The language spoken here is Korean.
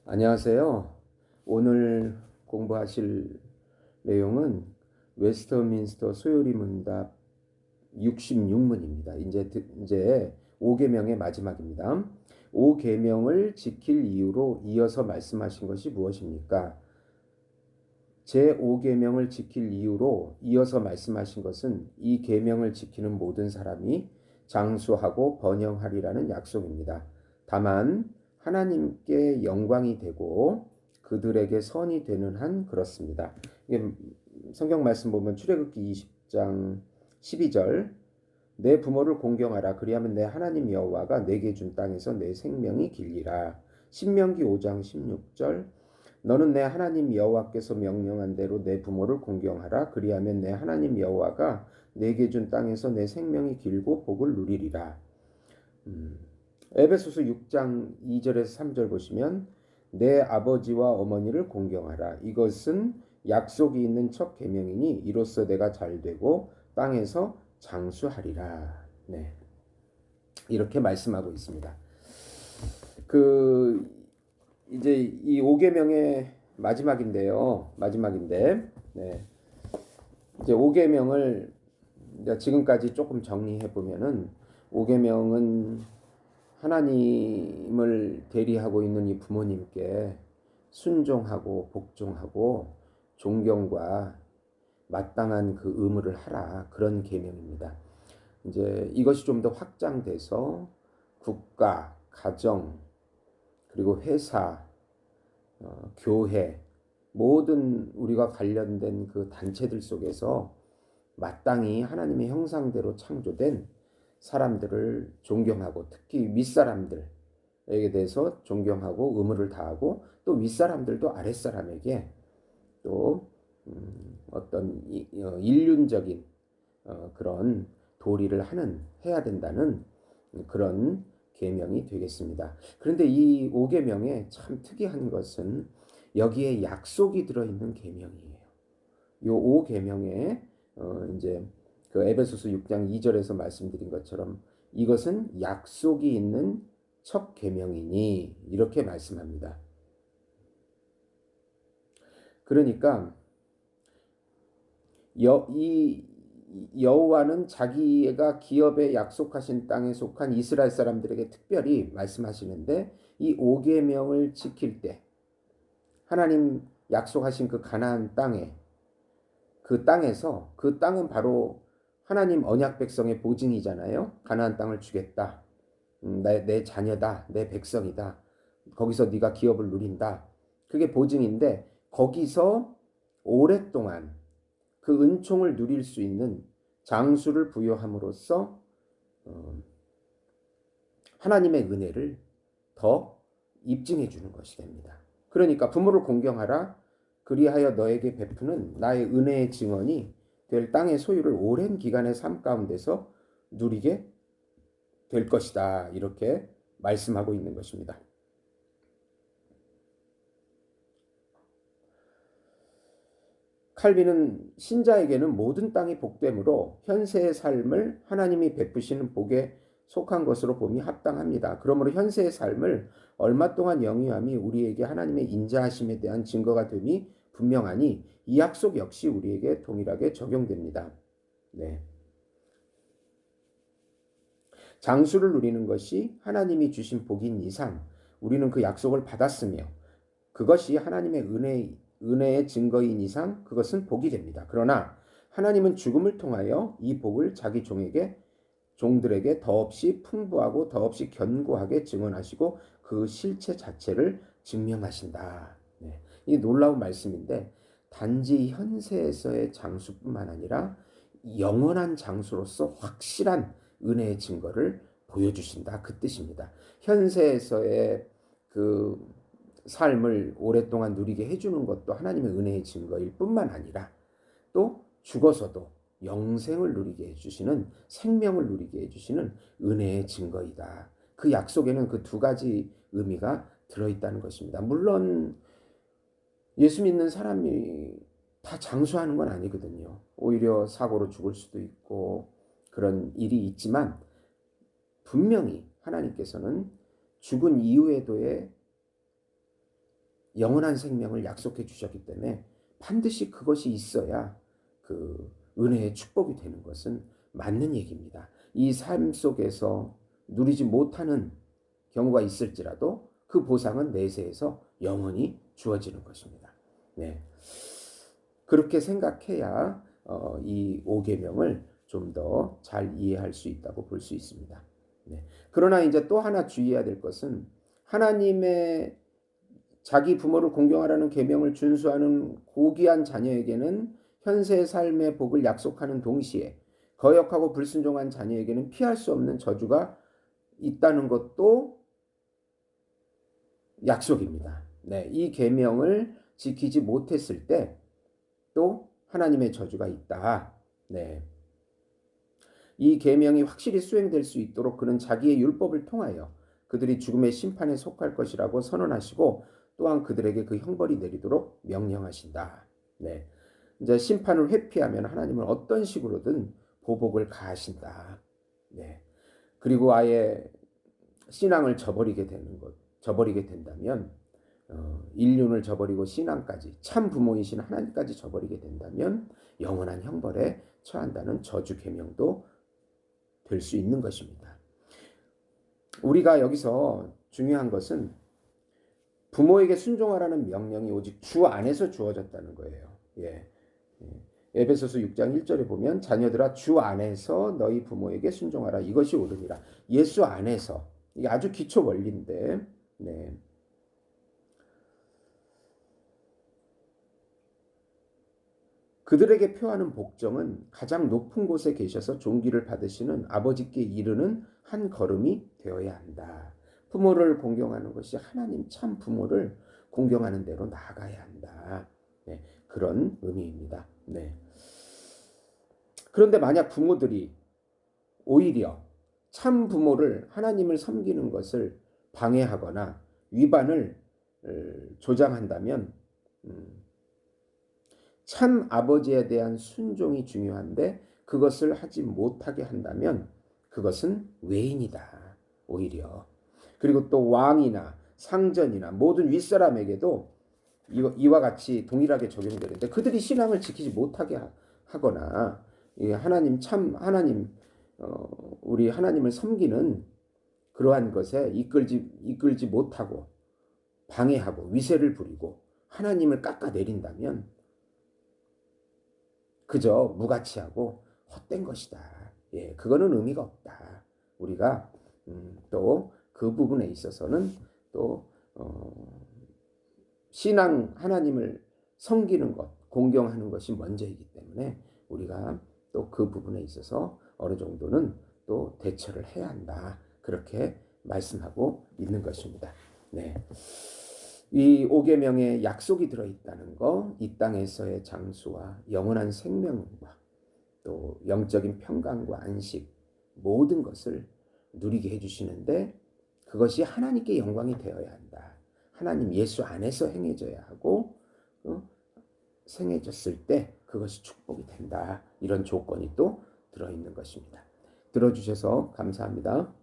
안녕하세요. 오늘 공부하실 내용은 웨스터민스터 소요리 문답 66문입니다. 이제 5계명의 마지막입니다. 5계명을 지킬 이유로 이어서 말씀하신 것이 무엇입니까? 제5계명을 지킬 이유로 이어서 말씀하신 것은 이 계명을 지키는 모든 사람이 장수하고 번영하리라는 약속입니다. 다만 하나님께 영광이 되고 그들에게 선이 되는 한 그렇습니다. 이게 성경 말씀 보면 출애굽기 20장 12절 내 부모를 공경하라 그리하면 내 하나님 여호와가 내게 준 땅에서 내 생명이 길리라. 신명기 5장 16절 너는 내 하나님 여호와께서 명령한 대로 내 부모를 공경하라 그리하면 내 하나님 여호와가 내게 준 땅에서 내 생명이 길고 복을 누리리라. 에베소서 6장 2절에서 3절 보시면 내 아버지와 어머니를 공경하라. 이것은 약속이 있는 첫 계명이니 이로써 내가 잘되고 땅에서 장수하리라. 네. 이렇게 말씀하고 있습니다. 이제 이 5계명의 마지막인데요. 네. 이제 5계명을 지금까지 조금 정리해 보면은 5계명은 하나님을 대리하고 있는 이 부모님께 순종하고 복종하고 존경과 마땅한 그 의무를 하라. 그런 계명입니다. 이제 이것이 좀 더 확장돼서 국가, 가정, 그리고 회사, 교회, 모든 우리가 관련된 그 단체들 속에서 마땅히 하나님의 형상대로 창조된 사람들을 존경하고 특히 윗사람들에게 대해서 존경하고 의무를 다하고 또 윗사람들도 아랫사람에게 또 어떤 인륜적인 그런 도리를 해야 된다는 그런 계명이 되겠습니다. 그런데 이 5계명에 참 특이한 것은 여기에 약속이 들어있는 계명이에요. 이 5계명에 이제 그 에베소서 6장 2절에서 말씀드린 것처럼 이것은 약속이 있는 첫 계명이니 이렇게 말씀합니다. 그러니까 이 여호와는 자기가 기업에 약속하신 땅에 속한 이스라엘 사람들에게 특별히 말씀하시는데 이 5계명을 지킬 때 하나님 약속하신 그 가나안 땅에 그 땅에서 그 땅은 바로 하나님 언약 백성의 보증이잖아요. 가나안 땅을 주겠다. 내 자녀다. 내 백성이다. 거기서 네가 기업을 누린다. 그게 보증인데 거기서 오랫동안 그 은총을 누릴 수 있는 장수를 부여함으로써 하나님의 은혜를 더 입증해 주는 것이 됩니다. 그러니까 부모를 공경하라. 그리하여 너에게 베푸는 나의 은혜의 증언이 될 땅의 소유를 오랜 기간의 삶 가운데서 누리게 될 것이다. 이렇게 말씀하고 있는 것입니다. 칼빈은 신자에게는 모든 땅이 복됨으로 현세의 삶을 하나님이 베푸시는 복에 속한 것으로 봄이 합당합니다. 그러므로 현세의 삶을 얼마 동안 영위함이 우리에게 하나님의 인자하심에 대한 증거가 됨이 분명하니 이 약속 역시 우리에게 동일하게 적용됩니다. 네. 장수를 누리는 것이 하나님이 주신 복인 이상 우리는 그 약속을 받았으며 그것이 하나님의 은혜의 증거인 이상 그것은 복이 됩니다. 그러나 하나님은 죽음을 통하여 이 복을 자기 종들에게 더없이 풍부하고 더없이 견고하게 증언하시고 그 실체 자체를 증명하신다. 네. 이 놀라운 말씀인데 단지 현세에서의 장수뿐만 아니라 영원한 장수로서 확실한 은혜의 증거를 보여주신다. 그 뜻입니다. 현세에서의 그 삶을 오랫동안 누리게 해주는 것도 하나님의 은혜의 증거일 뿐만 아니라 또 죽어서도 영생을 누리게 해주시는 생명을 누리게 해주시는 은혜의 증거이다. 그 약속에는 그 두 가지 의미가 들어있다는 것입니다. 물론 예수 믿는 사람이 다 장수하는 건 아니거든요. 오히려 사고로 죽을 수도 있고 그런 일이 있지만 분명히 하나님께서는 죽은 이후에도의 영원한 생명을 약속해 주셨기 때문에 반드시 그것이 있어야 그 은혜의 축복이 되는 것은 맞는 얘기입니다. 이 삶 속에서 누리지 못하는 경우가 있을지라도 그 보상은 내세에서 영원히 주어지는 것입니다. 네. 그렇게 생각해야 이 5계명을 좀 더 잘 이해할 수 있다고 볼 수 있습니다. 네. 그러나 이제 또 하나 주의해야 될 것은 하나님의 자기 부모를 공경하라는 계명을 준수하는 고귀한 자녀에게는 현세 삶의 복을 약속하는 동시에 거역하고 불순종한 자녀에게는 피할 수 없는 저주가 있다는 것도 약속입니다. 네, 이 계명을 지키지 못했을 때 또 하나님의 저주가 있다. 네. 이 계명이 확실히 수행될 수 있도록 그는 자기의 율법을 통하여 그들이 죽음의 심판에 속할 것이라고 선언하시고 또한 그들에게 그 형벌이 내리도록 명령하신다. 네. 이제 심판을 회피하면 하나님은 어떤 식으로든 보복을 가하신다. 네. 그리고 아예 신앙을 저버리게 된다면 인륜을 저버리고 신앙까지 참 부모이신 하나님까지 저버리게 된다면 영원한 형벌에 처한다는 저주 계명도 될 수 있는 것입니다. 우리가 여기서 중요한 것은 부모에게 순종하라는 명령이 오직 주 안에서 주어졌다는 거예요. 예. 에베소서 6장 1절에 보면 자녀들아 주 안에서 너희 부모에게 순종하라 이것이 옳으니라. 예수 안에서. 이게 아주 기초 원리인데 네. 그들에게 표하는 복정은 가장 높은 곳에 계셔서 존귀를 받으시는 아버지께 이르는 한 걸음이 되어야 한다. 부모를 공경하는 것이 하나님 참 부모를 공경하는 대로 나아가야 한다. 네, 그런 의미입니다. 네. 그런데 만약 부모들이 오히려 참 부모를 하나님을 섬기는 것을 방해하거나 위반을 조장한다면 참 아버지에 대한 순종이 중요한데 그것을 하지 못하게 한다면 그것은 외인이다. 오히려. 그리고 또 왕이나 상전이나 모든 윗사람에게도 이와 같이 동일하게 적용되는데 그들이 신앙을 지키지 못하게 하거나 하나님 우리 하나님을 섬기는 그러한 것에 이끌지 못하고 방해하고 위세를 부리고 하나님을 깎아내린다면 그저 무가치하고 헛된 것이다. 예, 그거는 의미가 없다. 우리가 또 그 부분에 있어서는 또 신앙 하나님을 섬기는 것, 공경하는 것이 먼저이기 때문에 우리가 또 그 부분에 있어서 어느 정도는 또 대처를 해야 한다. 그렇게 말씀하고 있는 것입니다. 네. 이 5계명에 약속이 들어있다는 거, 이 땅에서의 장수와 영원한 생명과 또 영적인 평강과 안식 모든 것을 누리게 해주시는데 그것이 하나님께 영광이 되어야 한다. 하나님 예수 안에서 행해져야 하고 생해졌을 때 그것이 축복이 된다. 이런 조건이 또 들어있는 것입니다. 들어주셔서 감사합니다.